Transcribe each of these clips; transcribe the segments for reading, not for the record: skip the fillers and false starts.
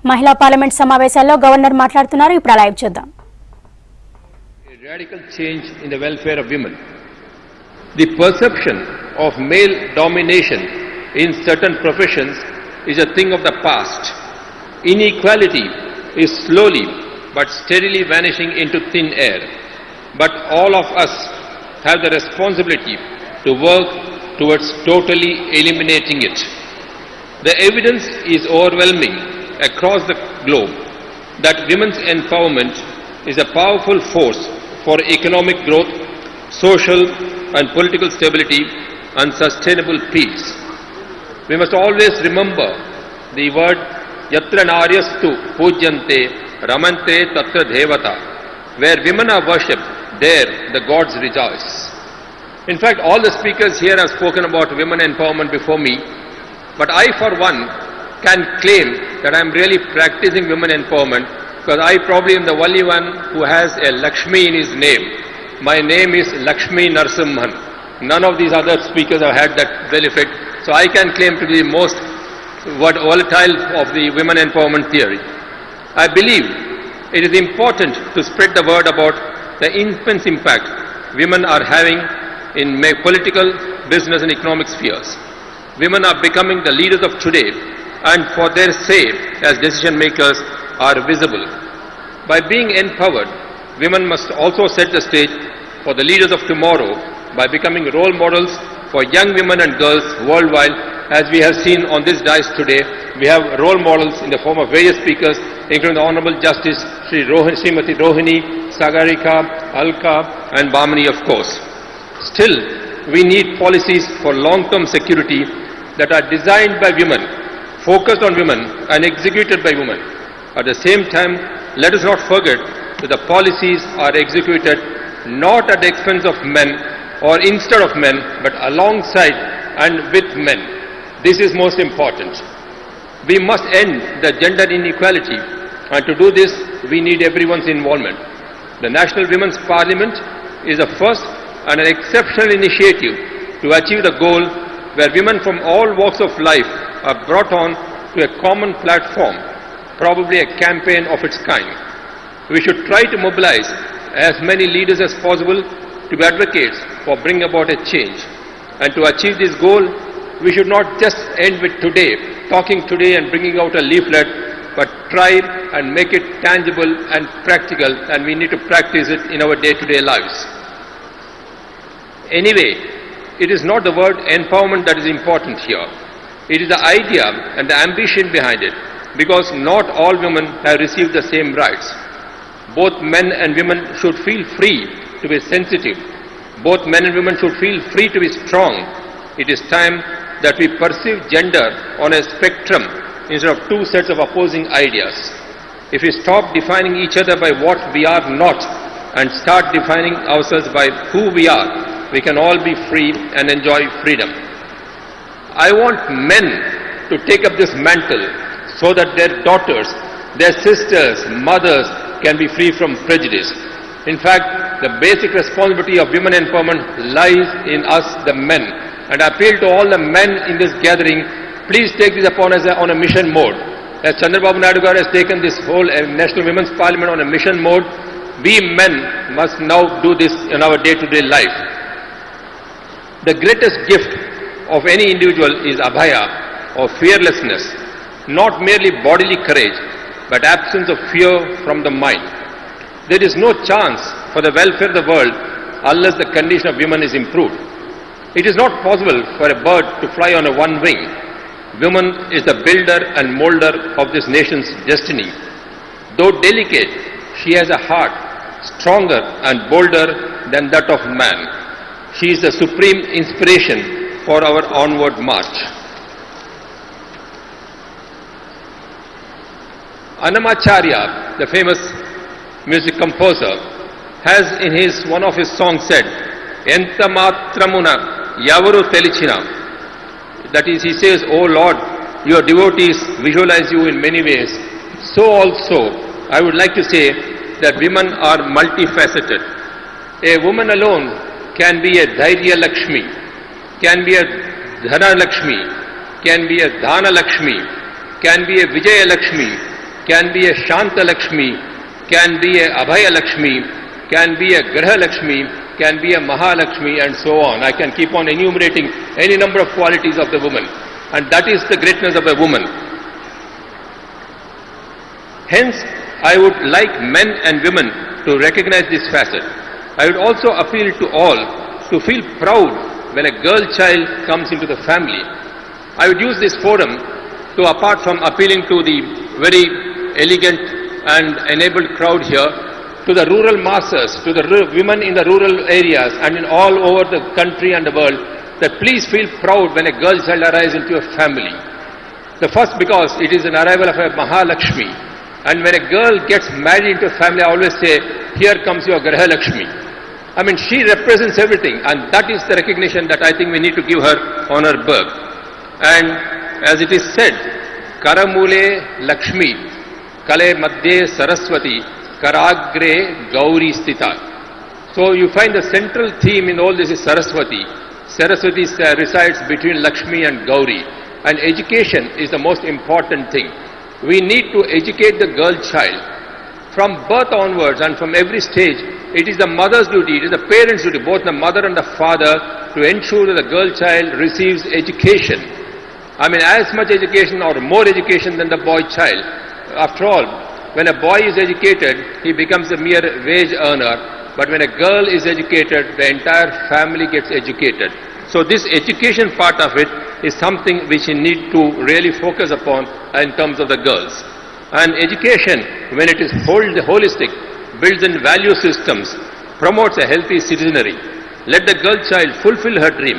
మహిళా పార్లమెంట్ సమావేశాల్లో గవర్నర్ మాట్లాడుతున్నారు. ఇప్పుడు లైవ్ చూద్దాం. A radical change in the welfare of women. The perception of male domination in certain professions is a thing of the past. Inequality is slowly but steadily vanishing into thin air. But all of us have the responsibility to work towards totally eliminating it. The evidence is overwhelming across the globe that women's empowerment is a powerful force for economic growth, social and political stability and sustainable peace. We must always remember the word Yatra naryastu pujyante ramante tatra devata. Where women are worshipped, there the gods rejoice. In fact, all the speakers here have spoken about women empowerment before me, but I for one can claim that I am really practicing women empowerment because I probably am the only one who has a Lakshmi in his name. My name is Lakshmi Narasimhan. None of these other speakers have had that benefit, so I can claim to be the most volatile of the women empowerment theory. I believe it is important to spread the word about the immense impact women are having in political, business and economic spheres. Women are becoming the leaders of today, and for their say as decision makers are visible. By being empowered, women must also set the stage for the leaders of tomorrow by becoming role models for young women and girls worldwide. As we have seen on this dais today, we have role models in the form of various speakers, including the Honorable Justice Srimati Rohini, Sagarika, Alka and Bamini, of course. Still, we need policies for long-term security that are designed by women, focused on women and executed by women. At the same time, let us not forget that the policies are executed not at the expense of men or instead of men, but alongside and with men. This is most important. We must end the gender inequality, and to do this, we need everyone's involvement. The National Women's Parliament is a first and an exceptional initiative to achieve the goal where women from all walks of life are brought on to a common platform, probably a campaign of its kind. We should try to mobilize as many leaders as possible to be advocates for bringing about a change. And to achieve this goal, we should not just end with today, talking today and bringing out a leaflet, but try and make it tangible and practical, and we need to practice it in our day-to-day lives. Anyway, it is not the word empowerment that is important here. It is the idea and the ambition behind it, because not all women have received the same rights. Both men and women should feel free to be sensitive. Both men and women should feel free to be strong. It is time that we perceive gender on a spectrum instead of two sets of opposing ideas. If we stop defining each other by what we are not and start defining ourselves by who we are, we can all be free and enjoy freedom. I want men to take up this mantle so that their daughters, their sisters, mothers can be free from prejudice. In fact, the basic responsibility of women empowerment lies in us, the men. And I appeal to all the men in this gathering, please take this upon us on a mission mode. As Chandrababu Naidu Garu has taken this whole National Women's Parliament on a mission mode, we men must now do this in our day-to-day life. The greatest gift of any individual is abhaya, or fearlessness, not merely bodily courage, but absence of fear from the mind. There is no chance for the welfare of the world unless the condition of women is improved. It is not possible for a bird to fly on a one wing. Woman is the builder and molder of this nation's destiny. Though delicate, she has a heart stronger and bolder than that of man. She is the supreme inspiration for our onward march. Annamacharya, the famous music composer, has in one of his songs said, "Enta matramuna yavaru telichina." That is, he says, "Oh Lord, your devotees visualize you in many ways. So also, I would like to say that women are multifaceted. A woman alone can be a Dhairya Lakshmi, can be a Dhana Lakshmi, can be a Dhana Lakshmi, can be a Vijaya Lakshmi, can be a Shanta Lakshmi, can be a Abhaya Lakshmi, can be a Graha Lakshmi, can be a Mahalakshmi, and so on. I can keep on enumerating any number of qualities of the woman, and that is the greatness of a woman. Hence, I would like men and women to recognize this facet. I would also appeal to all to feel proud when a girl child comes into the family. I would use this forum to, apart from appealing to the very elegant and enabled crowd here, to the rural masses, to the women in the rural areas and in all over the country and the world, that please feel proud when a girl child arrives into your family. The first, because it is an arrival of a Mahalakshmi. And when a girl gets married into a family, I always say, here comes your Graha Lakshmi. I mean, she represents everything, and that is the recognition that I think we need to give her on her birth. And as it is said, Karamule Lakshmi, Kale Madhye Saraswati, Karagre Gauri Stita. So you find the central theme in all this is Saraswati. Saraswati resides between Lakshmi and Gauri. And education is the most important thing. We need to educate the girl child. From birth onwards and from every stage, it is the mother's duty, it is the parents' duty, both the mother and the father, to ensure that the girl child receives education. I mean, as much education or more education than the boy child. After all, when a boy is educated, he becomes a mere wage earner. But when a girl is educated, the entire family gets educated. So this education part of it is something which you need to really focus upon in terms of the girls. And education, when it is holistic, builds in value systems, promotes a healthy citizenry. Let the girl child fulfill her dream.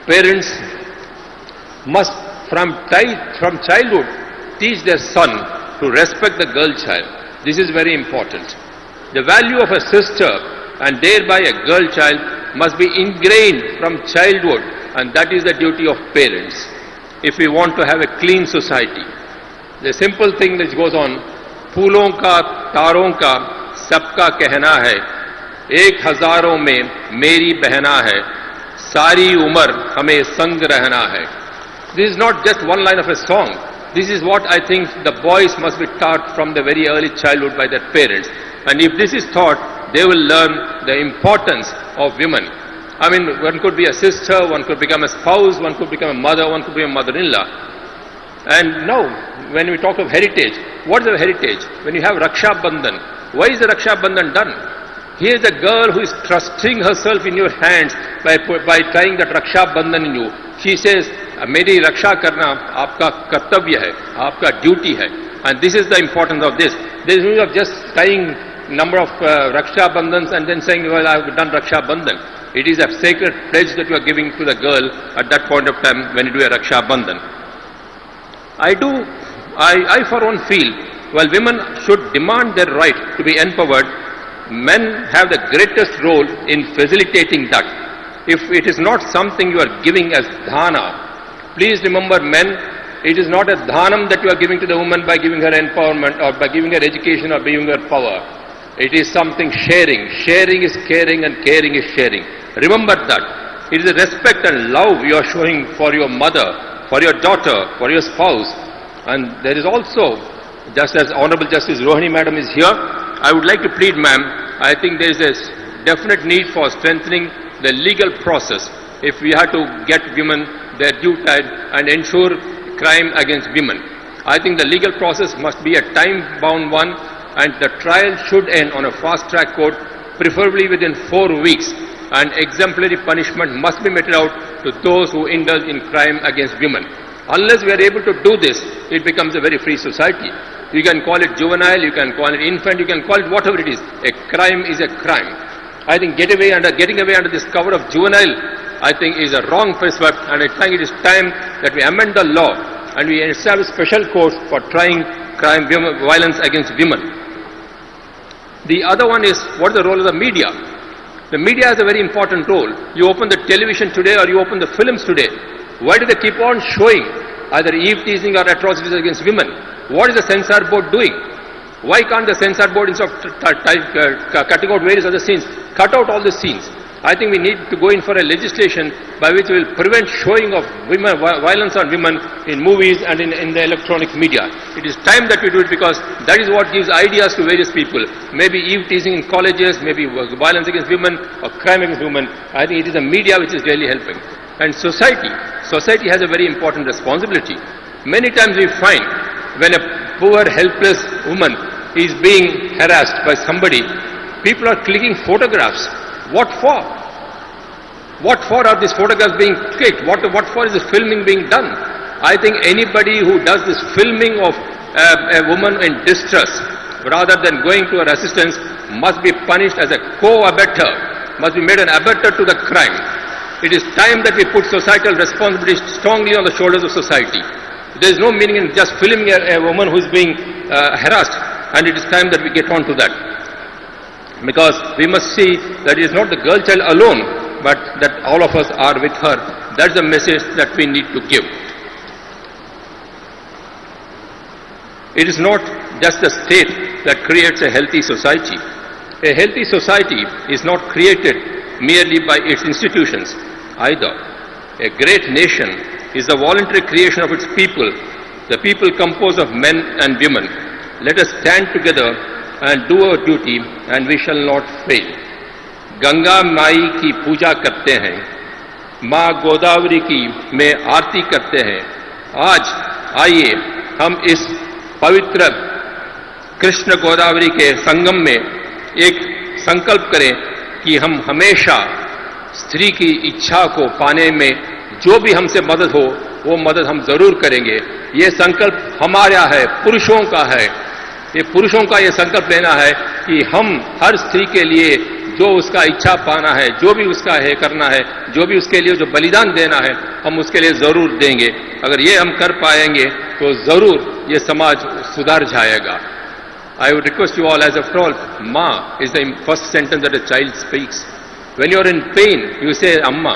Parents must from childhood teach their son to respect the girl child. This is very important. The value of a sister and thereby a girl child must be ingrained from childhood, and that is the duty of parents if we want to have a clean society. The simple thing that goes on, फूलों का तारों का सबका कहना है, एक हजारों में मेरी बहना है, सारी उम्र हमें संग रहना है. This is not just one line of a song. This is what I think the boys must be taught from the very early childhood by their parents. And if this is taught, they will learn the importance of women. I mean, one could be a sister, one could become a spouse, one could become a mother, one could be a mother-in-law. And now, when we talk of heritage, what is the heritage? When you have Raksha Bandhan, why is the Raksha Bandhan done? Here is a girl who is trusting herself in your hands by tying that Raksha Bandhan in you. She says, मेरी रक्षा करना आपका कर्तव्य है, आपका duty है. And this is the importance of this. There is no use of just tying number of Raksha Bandhans and then saying, well, I have done Raksha Bandhan. It is a sacred pledge that you are giving to the girl at that point of time when you do a Raksha Bandhan. I for one feel, while women should demand their right to be empowered, men have the greatest role in facilitating that. If it is not something you are giving as dhana, please remember men, it is not a dhanam that you are giving to the woman by giving her empowerment or by giving her education or giving her power. It is something sharing. Sharing is caring and caring is sharing. Remember that. It is a respect and love you are showing for your mother, for your daughter, for your spouse. And there is also, just as Honorable Justice Rohini Madam is here, I would like to plead, ma'am, I think there is a definite need for strengthening the legal process if we have to get women their due time and ensure crime against women. I think the legal process must be a time-bound one, and the trial should end on a fast-track court, preferably within 4 weeks, and exemplary punishment must be meted out to those who indulge in crime against women. Unless we are able to do this, it becomes a very free society. You can call it juvenile, you can call it infant, you can call it whatever it is. A crime is a crime. I think getting away under this cover of juvenile, I think is a wrong prescript, and I think it is time that we amend the law and we establish special courts for trying crime, violence against women. The other one is, what is the role of the media? The media has a very important role. You open the television today or you open the films today. Why do they keep on showing either eve-teasing or atrocities against women? What is the censor board doing? Why can't the censor board, instead of cutting out various other scenes, cut out all the scenes? I think we need to go in for a legislation by which we will prevent showing of women, violence on women in movies and in the electronic media. It is time that we do it, because that is what gives ideas to various people. Maybe eve teasing in colleges, maybe violence against women or crime against women. I think it is the media which is really helping. And society has a very important responsibility. Many times we find when a poor, helpless woman is being harassed by somebody, people are clicking photographs. What for? What for are these photographs being clicked? What for is this filming being done? I think anybody who does this filming of a woman in distress rather than going to her assistance must be punished as a co-abettor, must be made an abettor to the crime. It is time that we put societal responsibility strongly on the shoulders of society. There is no meaning in just filming a woman who is being harassed, and it is time that we get on to that. Because we must see that it is not the girl child alone, but that all of us are with her. That's the message that we need to give. It is not just the state that creates a healthy society. A healthy society is not created merely by its institutions either. A great nation is the voluntary creation of its people, the people composed of men and women. Let us stand together and do our duty, and we shall not fail. Ganga माई की पूजा करते हैं, माँ गोदावरी की में आरती करते हैं. आज आइए हम इस पवित्र कृष्ण गोदावरी के संगम में एक संकल्प करें कि हम हमेशा स्त्री की इच्छा को पाने में जो भी हमसे मदद हो वो मदद हम जरूर करेंगे. ये संकल्प हमारा है, पुरुषों का है. ये पुरुषों का ये संकल्प लेना है कि हम हर स्त्री के लिए जो उसका इच्छा पाना है, जो भी उसका है करना है, जो भी उसके लिए जो बलिदान देना है, हम उसके लिए जरूर देंगे. अगर ये हम कर पाएंगे तो जरूर ये समाज सुधर जाएगा. I would request you all, as after all, Ma is the first sentence that a child speaks. When you are in pain, you say Amma.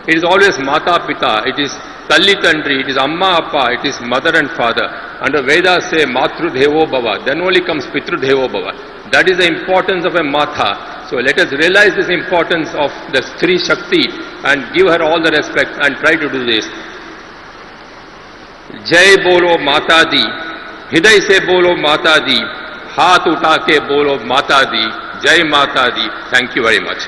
It is always Mata Pita, it is Talli Tandri, it is Amma Appa, it is mother and father. And the Vedas say Matru Devo Bhava, then only comes Pitru Devo Bhava. That is the importance of a Mata. So let us realize this importance of the Stri Shakti and give her all the respect and try to do this. Jai Bolo Mata Di, Hriday se Bolo Mata Di, हाथ उठा के बोलो माता दी, जय माता दी. Thank you very much.